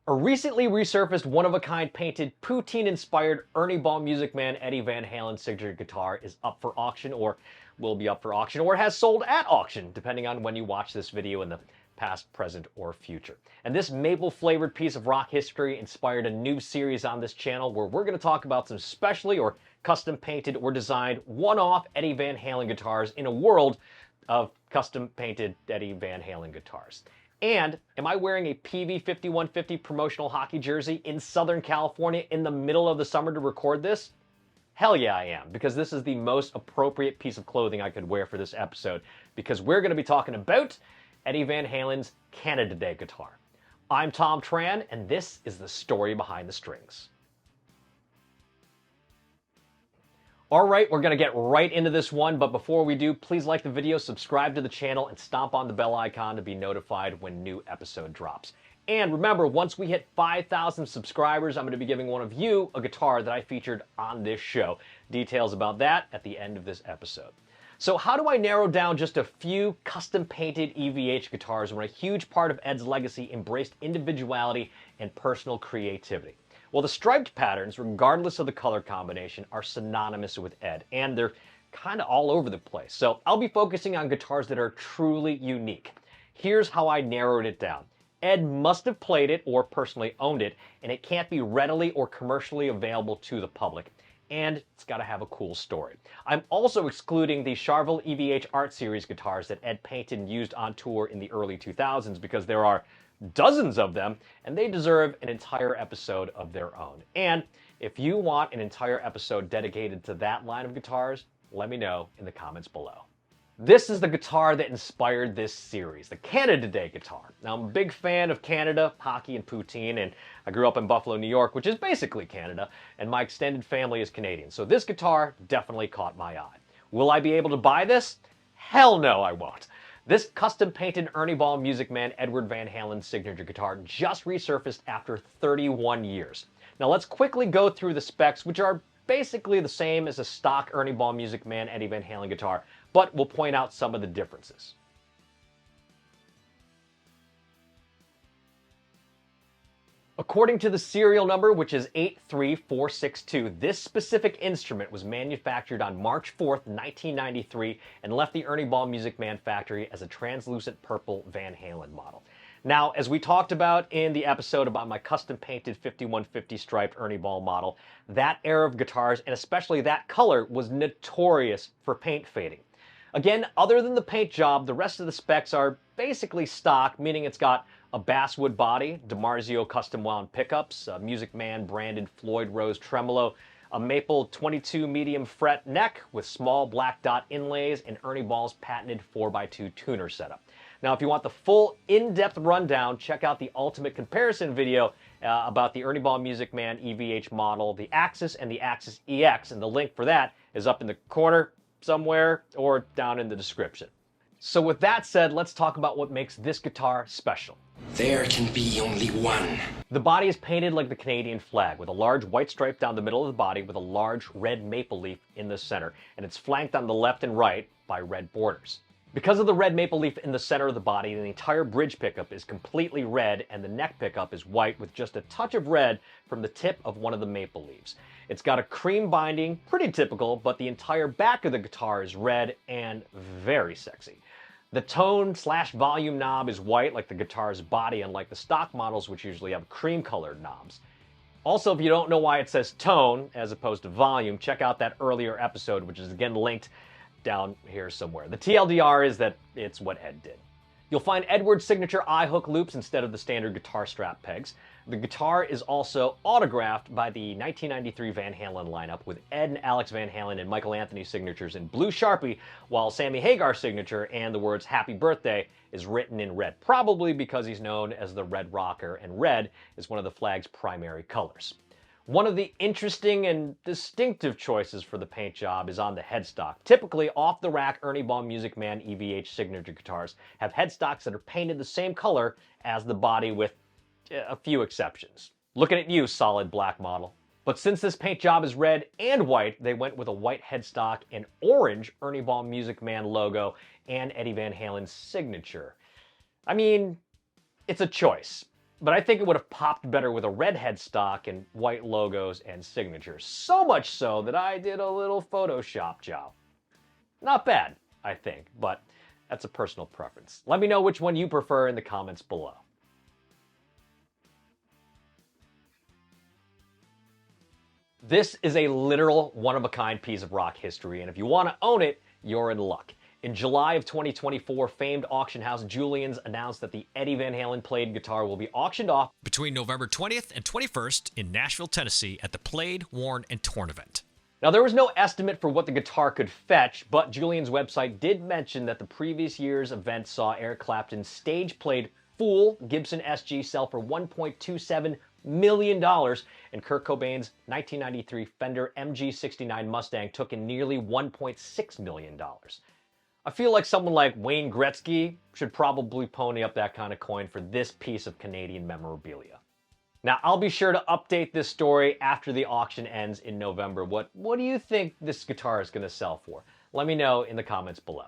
A recently resurfaced one-of-a-kind painted poutine-inspired Ernie Ball Music Man Eddie Van Halen signature guitar is up for auction, or will be up for auction, or has sold at auction, depending on when you watch this video in the past, present, or future. And this maple-flavored piece of rock history inspired a new series on this channel where we're going to talk about some specially or custom-painted or designed one-off Eddie Van Halen guitars in a world of custom-painted Eddie Van Halen guitars. And am I wearing a PV 5150 promotional hockey jersey in Southern California in the middle of the summer to record this? Hell yeah, I am, because this is the most appropriate piece of clothing I could wear for this episode, because we're going to be talking about Eddie Van Halen's Canada Day guitar. I'm Thom Tran, and this is the story behind the strings. All right, we're going to get right into this one, but before we do, please like the video, subscribe to the channel, and stomp on the bell icon to be notified when new episode drops. And remember, once we hit 5,000 subscribers, I'm going to be giving one of you a guitar that I featured on this show. Details about that at the end of this episode. So how do I narrow down just a few custom-painted EVH guitars when a huge part of Ed's legacy embraced individuality and personal creativity? Well, the striped patterns, regardless of the color combination, are synonymous with Ed, and they're kind of all over the place. So I'll be focusing on guitars that are truly unique. Here's how I narrowed it down. Ed must have played it or personally owned it, and it can't be readily or commercially available to the public. And it's got to have a cool story. I'm also excluding the Charvel EVH Art Series guitars that Ed painted and used on tour in the early 2000s because there are dozens of them, and they deserve an entire episode of their own. And if you want an entire episode dedicated to that line of guitars, let me know in the comments below. This is the guitar that inspired this series, the Canada Day guitar. Now, I'm a big fan of Canada, hockey, and poutine, and I grew up in Buffalo, New York, which is basically Canada, and my extended family is Canadian, so this guitar definitely caught my eye. Will I be able to buy this? Hell no, I won't. This custom-painted Ernie Ball Music Man Edward Van Halen signature guitar just resurfaced after 31 years. Now let's quickly go through the specs, which are basically the same as a stock Ernie Ball Music Man Eddie Van Halen guitar, but we'll point out some of the differences. According to the serial number, which is 83462, this specific instrument was manufactured on March 4th, 1993, and left the Ernie Ball Music Man factory as a translucent purple Van Halen model. Now, as we talked about in the episode about my custom-painted 5150 striped Ernie Ball model, that era of guitars, and especially that color, was notorious for paint fading. Again, other than the paint job, the rest of the specs are basically stock, meaning it's got a basswood body, DiMarzio custom wound pickups, a Music Man branded Floyd Rose tremolo, a maple 22 medium fret neck with small black dot inlays, and Ernie Ball's patented 4x2 tuner setup. Now, if you want the full in-depth rundown, check out the ultimate comparison video about the Ernie Ball Music Man EVH model, the Axis and the Axis EX, and the link for that is up in the corner somewhere or down in the description. So with that said, let's talk about what makes this guitar special. There can be only one. The body is painted like the Canadian flag, with a large white stripe down the middle of the body with a large red maple leaf in the center, and it's flanked on the left and right by red borders. Because of the red maple leaf in the center of the body, the entire bridge pickup is completely red, and the neck pickup is white with just a touch of red from the tip of one of the maple leaves. It's got a cream binding, pretty typical, but the entire back of the guitar is red and very sexy. The tone/volume knob is white like the guitar's body, unlike the stock models, which usually have cream-colored knobs. Also, if you don't know why it says tone as opposed to volume, check out that earlier episode, which is again linked down here somewhere. The TLDR is that it's what Ed did. You'll find Edward's signature eye hook loops instead of the standard guitar strap pegs. The guitar is also autographed by the 1993 Van Halen lineup, with Ed and Alex Van Halen and Michael Anthony signatures in blue Sharpie, while Sammy Hagar's signature and the words "Happy Birthday" is written in red, probably because he's known as the Red Rocker, and red is one of the flag's primary colors. One of the interesting and distinctive choices for the paint job is on the headstock. Typically, off-the-rack Ernie Ball Music Man EVH signature guitars have headstocks that are painted the same color as the body, with a few exceptions. Looking at you, solid black model. But since this paint job is red and white, they went with a white headstock and orange Ernie Ball Music Man logo and Eddie Van Halen's signature. I mean, it's a choice. but I think it would have popped better with a red headstock and white logos and signatures. So much so that I did a little Photoshop job. Not bad, I think, but that's a personal preference. Let me know which one you prefer in the comments below. This is a literal one-of-a-kind piece of rock history, and if you want to own it, you're in luck. In July of 2024, famed auction house Julien's announced that the Eddie Van Halen played guitar will be auctioned off between November 20th and 21st in Nashville, Tennessee at the Played, Worn, and Torn event. Now, there was no estimate for what the guitar could fetch, but Julien's website did mention that the previous year's event saw Eric Clapton's stage-played full Gibson SG sell for $1.27 million, and Kurt Cobain's 1993 Fender MG69 Mustang took in nearly $1.6 million. I feel like someone like Wayne Gretzky should probably pony up that kind of coin for this piece of Canadian memorabilia. Now, I'll be sure to update this story after the auction ends in November. What do you think this guitar is going to sell for? Let me know in the comments below.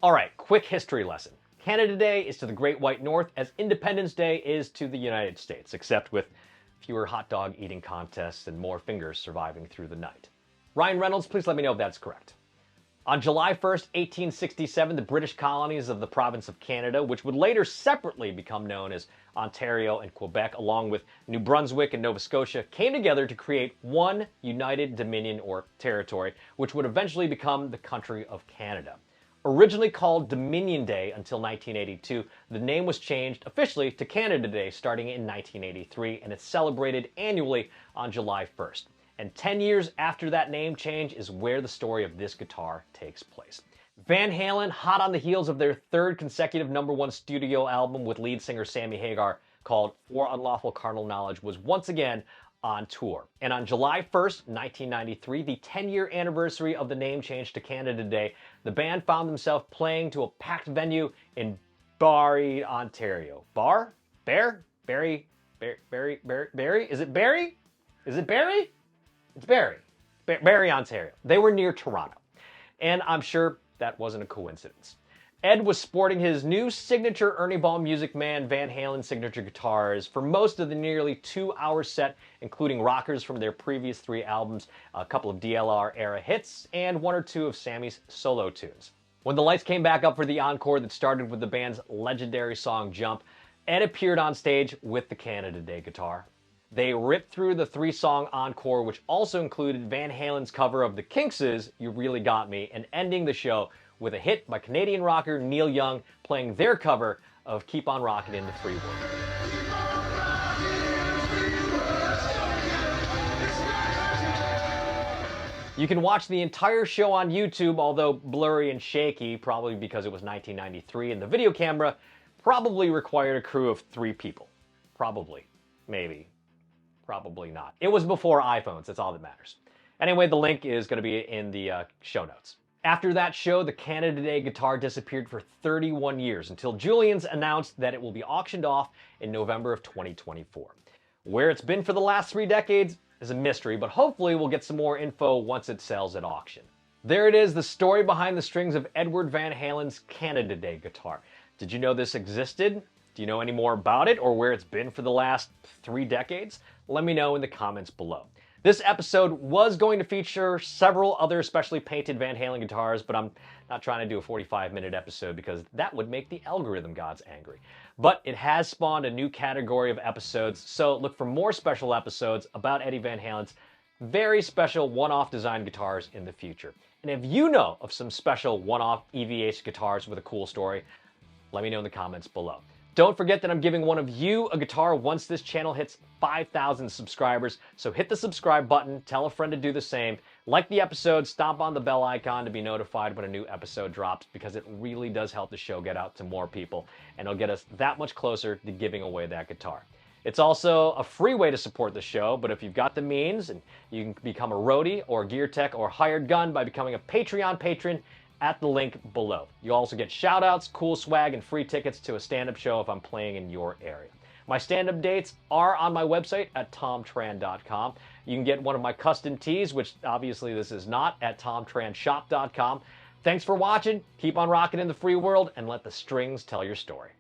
All right, quick history lesson. Canada Day is to the Great White North as Independence Day is to the United States, except with fewer hot dog eating contests and more fingers surviving through the night. Ryan Reynolds, please let me know if that's correct. On July 1st, 1867, the British colonies of the province of Canada, which would later separately become known as Ontario and Quebec, along with New Brunswick and Nova Scotia, came together to create one united dominion or territory, which would eventually become the country of Canada. Originally called Dominion Day until 1982, the name was changed officially to Canada Day starting in 1983, and it's celebrated annually on July 1st. And 10 years after that name change is where the story of this guitar takes place. Van Halen, hot on the heels of their third consecutive #1 studio album with lead singer Sammy Hagar called For Unlawful Carnal Knowledge, was once again on tour. And on July 1st, 1993, the 10-year anniversary of the name change to Canada Day, the band found themselves playing to a packed venue in Barrie, Ontario. Barrie? Is it Barrie? Is it Barrie? It's Barrie. Barrie, Ontario. They were near Toronto. And I'm sure that wasn't a coincidence. Ed was sporting his new signature Ernie Ball Music Man Van Halen signature guitars for most of the nearly 2-hour set, including rockers from their previous 3 albums, a couple of DLR-era hits, and 1 or 2 of Sammy's solo tunes. When the lights came back up for the encore that started with the band's legendary song Jump, Ed appeared on stage with the Canada Day guitar. They ripped through the 3-song encore, which also included Van Halen's cover of the Kinks' You Really Got Me, and ending the show with a hit by Canadian rocker Neil Young playing their cover of Keep On Rockin' in the Free World. You can watch the entire show on YouTube, although blurry and shaky, probably because it was 1993, and the video camera probably required a crew of 3 people. Probably. Maybe. Probably not. It was before iPhones, that's all that matters. Anyway, the link is going to be in the show notes. After that show, the Canada Day guitar disappeared for 31 years until Julien's announced that it will be auctioned off in November of 2024. Where it's been for the last 3 decades is a mystery, but hopefully we'll get some more info once it sells at auction. There it is, the story behind the strings of Edward Van Halen's Canada Day guitar. Did you know this existed? Do you know any more about it or where it's been for the last 3 decades? Let me know in the comments below. This episode was going to feature several other specially painted Van Halen guitars, but I'm not trying to do a 45-minute episode because that would make the algorithm gods angry. But it has spawned a new category of episodes, so look for more special episodes about Eddie Van Halen's very special one-off design guitars in the future. And if you know of some special one-off EVH guitars with a cool story, let me know in the comments below. Don't forget that I'm giving one of you a guitar once this channel hits 5,000 subscribers, so hit the subscribe button, tell a friend to do the same, like the episode, stomp on the bell icon to be notified when a new episode drops, because it really does help the show get out to more people, and it'll get us that much closer to giving away that guitar. It's also a free way to support the show, but if you've got the means, and you can become a roadie or gear tech or hired gun by becoming a Patreon patron at the link below. You'll also get shout-outs, cool swag, and free tickets to a stand-up show if I'm playing in your area. My stand-up dates are on my website at thomtran.com. You can get one of my custom tees, which obviously this is not, at thomtranshop.com. Thanks for watching. Keep on rocking in the free world and let the strings tell your story.